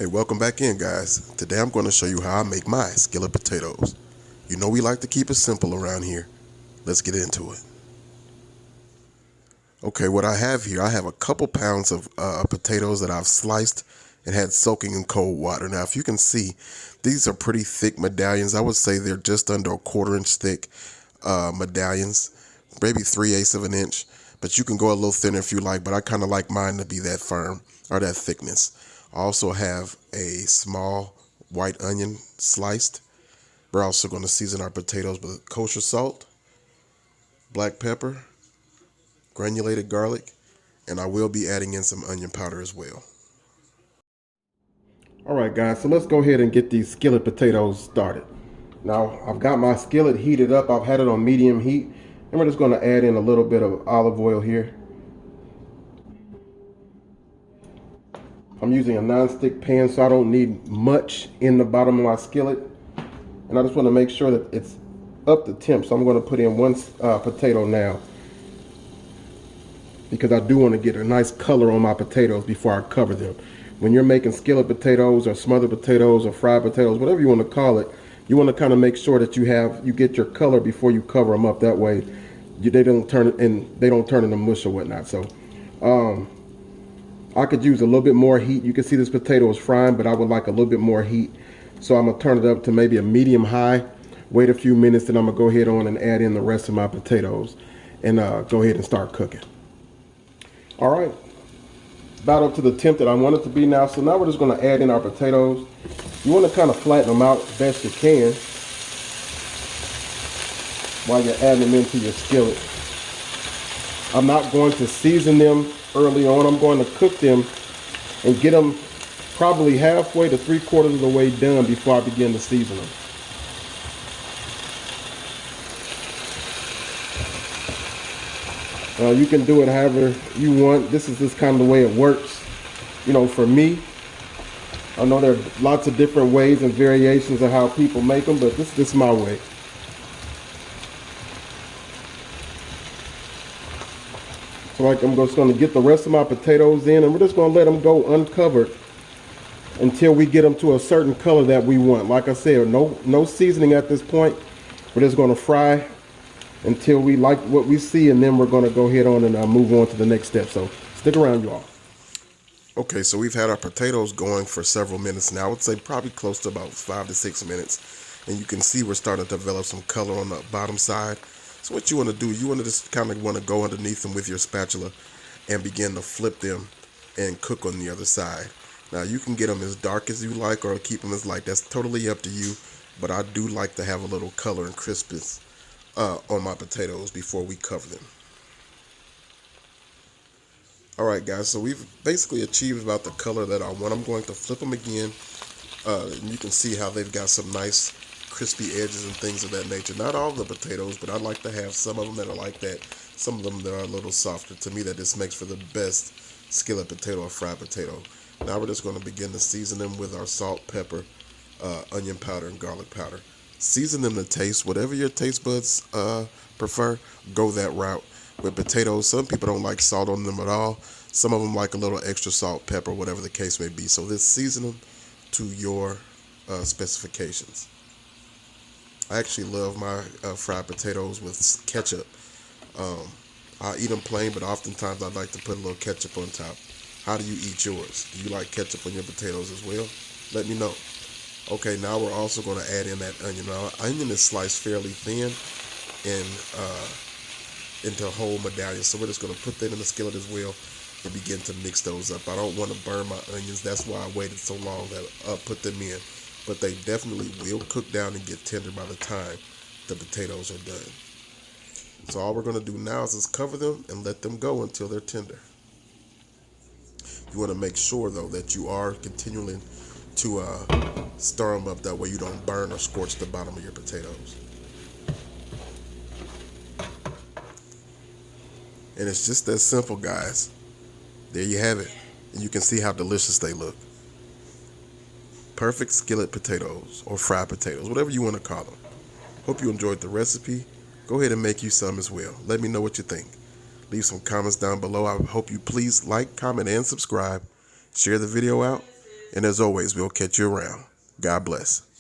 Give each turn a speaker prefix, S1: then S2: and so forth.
S1: Hey, welcome back in, guys. Today I'm going to show you how I make my skillet potatoes. You know we like to keep it simple around here. Let's get into it. Okay, what I have here, I have a couple pounds of potatoes that I've sliced and had soaking in cold water. Now, if you can see, these are pretty thick medallions. I would say they're just under a 1/4 inch thick medallions, maybe 3/8 of an inch. But you can go a little thinner if you like, but I kind of like mine to be that firm or that thickness. I also have a small white onion sliced. We're also going to season our potatoes with kosher salt, black pepper, granulated garlic, and I will be adding in some onion powder as well. All right, guys, so let's go ahead and get these skillet potatoes started. Now, I've got my skillet heated up. I've had it on medium heat, and we're just going to add in a little bit of olive oil here. I'm using a non-stick pan, so I don't need much in the bottom of my skillet. And I just want to make sure that it's up to temp. So I'm going to put in one potato now, because I do want to get a nice color on my potatoes before I cover them. When you're making skillet potatoes or smothered potatoes or fried potatoes, whatever you want to call it, you want to kind of make sure that you get your color before you cover them up. That way they don't turn into mush or whatnot. So I could use a little bit more heat. You can see this potato is frying, but I would like a little bit more heat. So I'm gonna turn it up to maybe a medium high, wait a few minutes, then I'm gonna go ahead on and add in the rest of my potatoes and go ahead and start cooking. All right, about up to the temp that I want it to be now. So now we're just gonna add in our potatoes. You wanna kind of flatten them out best you can while you're adding them into your skillet. I'm not going to season them early on. I'm going to cook them and get them probably halfway to 3/4 of the way done before I begin to season them. You can do it however you want. This is just kind of the way it works. You know, for me, I know there are lots of different ways and variations of how people make them, but this is my way. So like, I'm just going to get the rest of my potatoes in, and we're just going to let them go uncovered until we get them to a certain color that we want. Like I said, no seasoning at this point. We're just going to fry until we like what we see, and then we're going to go ahead on and move on to the next step. So stick around, y'all. Okay, so we've had our potatoes going for several minutes now. I would say probably close to about 5 to 6 minutes. And you can see we're starting to develop some color on the bottom side. So what you want to do, you want to just kind of want to go underneath them with your spatula and begin to flip them and cook on the other side. Now you can get them as dark as you like or keep them as light. That's totally up to you. But I do like to have a little color and crispness on my potatoes before we cover them. Alright guys, so we've basically achieved about the color that I want. I'm going to flip them again. And you can see how they've got some nice crispy edges and things of that nature. Not all the potatoes, but I like to have some of them that are like that. Some of them that are a little softer. To me, that just makes for the best skillet potato or fried potato. Now we're just going to begin to season them with our salt, pepper, onion powder, and garlic powder. Season them to taste. Whatever your taste buds prefer, go that route. With potatoes, some people don't like salt on them at all. Some of them like a little extra salt, pepper, whatever the case may be. So just season them to your specifications. I actually love my fried potatoes with ketchup. I eat them plain, but oftentimes I like to put a little ketchup on top. How do you eat yours? Do you like ketchup on your potatoes as well? Let me know. Okay, now we're also going to add in that onion. Now, onion is sliced fairly thin and into whole medallions. So we're just going to put that in the skillet as well and begin to mix those up. I don't want to burn my onions. That's why I waited so long to put them in. But they definitely will cook down and get tender by the time the potatoes are done. So all we're going to do now is just cover them and let them go until they're tender. You want to make sure, though, that you are continuing to stir them up. That way you don't burn or scorch the bottom of your potatoes. And it's just that simple, guys. There you have it. And you can see how delicious they look. Perfect skillet potatoes or fried potatoes, whatever you want to call them. Hope you enjoyed the recipe. Go ahead and make you some as well. Let me know what you think. Leave some comments down below. I hope you please like, comment, and subscribe. Share the video out. And as always, we'll catch you around. God bless.